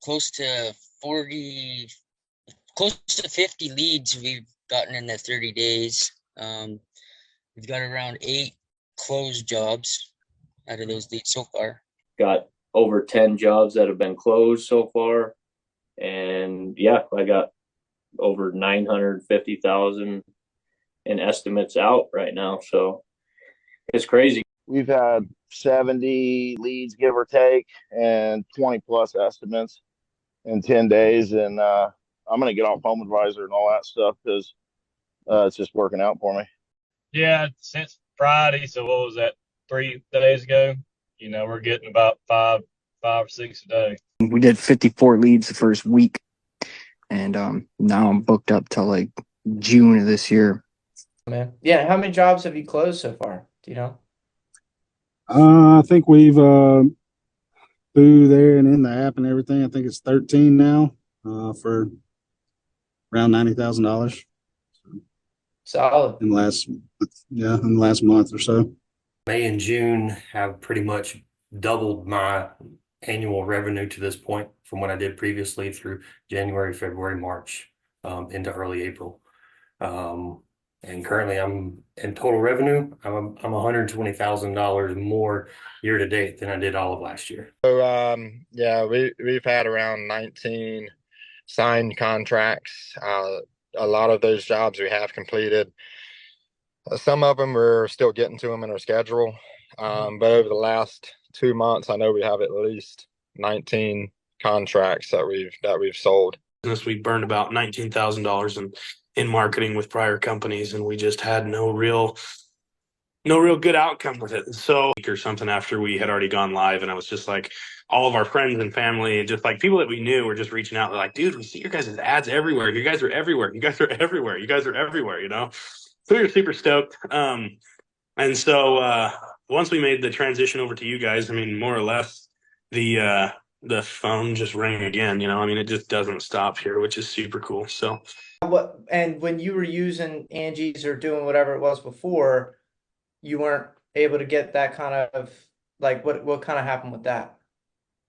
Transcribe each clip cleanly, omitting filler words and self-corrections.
close to 40, close to 50 leads we've gotten in the 30 days. We've got around 8 closed jobs out of those leads so far. Got over 10 jobs that have been closed so far. And yeah, I got over 950,000 in estimates out right now. So it's crazy. We've had 70 leads, give or take, and 20 plus estimates in 10 days. And I'm going to get off Home Advisor and all that stuff because it's just working out for me. Yeah, since Friday, so what was that, 3 days ago? We're getting about five or six a day. We did 54 leads the first week, and now I'm booked up till like June of this year. Man, yeah. How many jobs have you closed so far? Do you know? I think we've through there and in the app and everything. I think it's 13 now for around $90,000 Solid. in the last month or so. May and June have pretty much doubled my annual revenue to this point from what I did previously through January, February, March, into early April. And currently I'm in total revenue, I'm $120,000 more year to date than I did all of last year. So yeah, we've had around 19 signed contracts. A lot of those jobs we have completed. Some of them we're still getting to them in our schedule. But over the last 2 months, I know we have at least 19 contracts that we've sold. We burned about $19,000 in marketing with prior companies, and we just had no real good outcome with it. So or something after we had already gone live, and I was just like, all of our friends and family, just like people that we knew, were just reaching out. They're like, dude, we see your guys' ads everywhere. You guys are everywhere. You guys are everywhere. You guys are everywhere, So we were super stoked. And so once we made the transition over to you guys, I mean, more or less the phone just rang again, I mean, it just doesn't stop here, which is super cool. So And when you were using Angie's or doing whatever it was before, you weren't able to get that kind of, like, what kind of happened with that?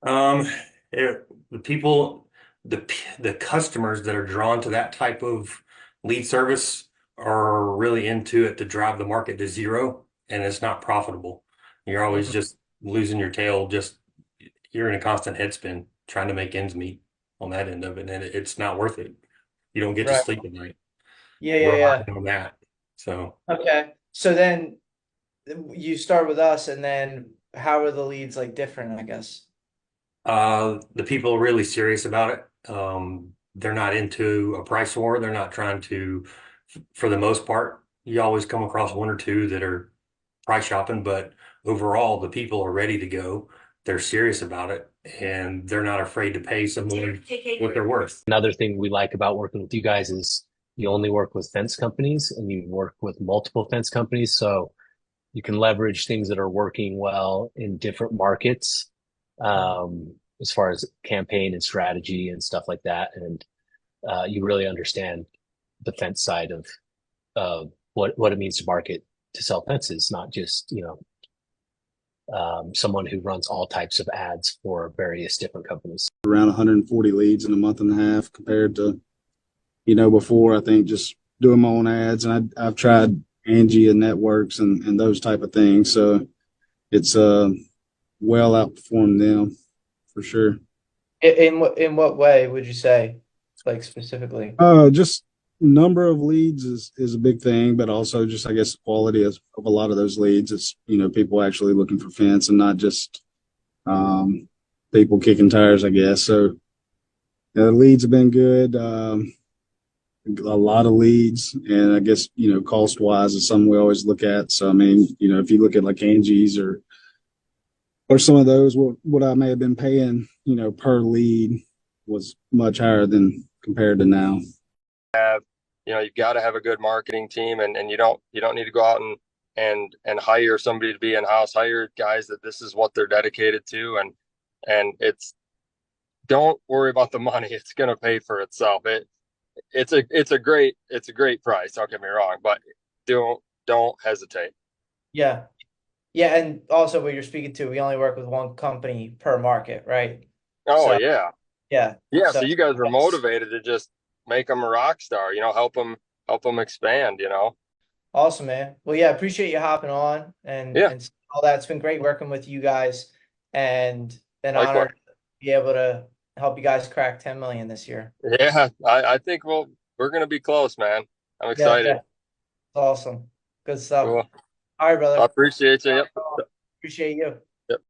The people, the customers that are drawn to that type of lead service are really into it to drive the market to zero, and it's not profitable. You're always just losing your tail. You're in a constant headspin trying to make ends meet on that end of it, and it's not worth it. You don't get to sleep at night. We're relying on that. So okay. So then you start with us, and then how are the leads like different, I guess? the people are really serious about it. They're not into a price war. They're not trying to, for the most part, you always come across one or two that are price shopping, but overall the people are ready to go. They're serious about it, and they're not afraid to pay someone what they're worth. Another thing we like about working with you guys is you only work with fence companies and you work with multiple fence companies. So you can leverage things that are working well in different markets, as far as campaign and strategy and stuff like that. And you really understand the fence side of what it means to market, to sell fences, not just, someone who runs all types of ads for various different companies. Around 140 leads in a month and a half compared to, before, I think just doing my own ads. And I've tried Angie and networks and those type of things. So it's well outperformed them for sure. In what way would you say, like specifically? Just number of leads is a big thing, but also just, I guess, quality of a lot of those leads. It's, people actually looking for fence and not just people kicking tires, I guess. So the leads have been good. A lot of leads, and I guess, cost wise is something we always look at. So, I mean, if you look at like Angie's or some of those, what I may have been paying, per lead was much higher than compared to now. You've got to have a good marketing team, and you don't need to go out and hire somebody to be in-house. Hire guys that this is what they're dedicated to, and don't worry about the money. It's going to pay for itself. It's a great price. Don't get me wrong, but don't hesitate. Yeah. Yeah. And also what you're speaking to, we only work with one company per market, right? Oh, So, yeah. Yeah. Yeah. So So you guys were motivated to just make them a rock star, help them expand, awesome, man. Well, yeah, appreciate you hopping on and Yeah. all that. It's been great working with you guys, and an honor Likewise. to be able to help you guys crack 10 million this year. Yeah. I think we're going to be close, man. I'm Yeah, excited. yeah. Awesome. Good stuff. Cool. All right, I brother. appreciate you. Yep. Appreciate you. Yep.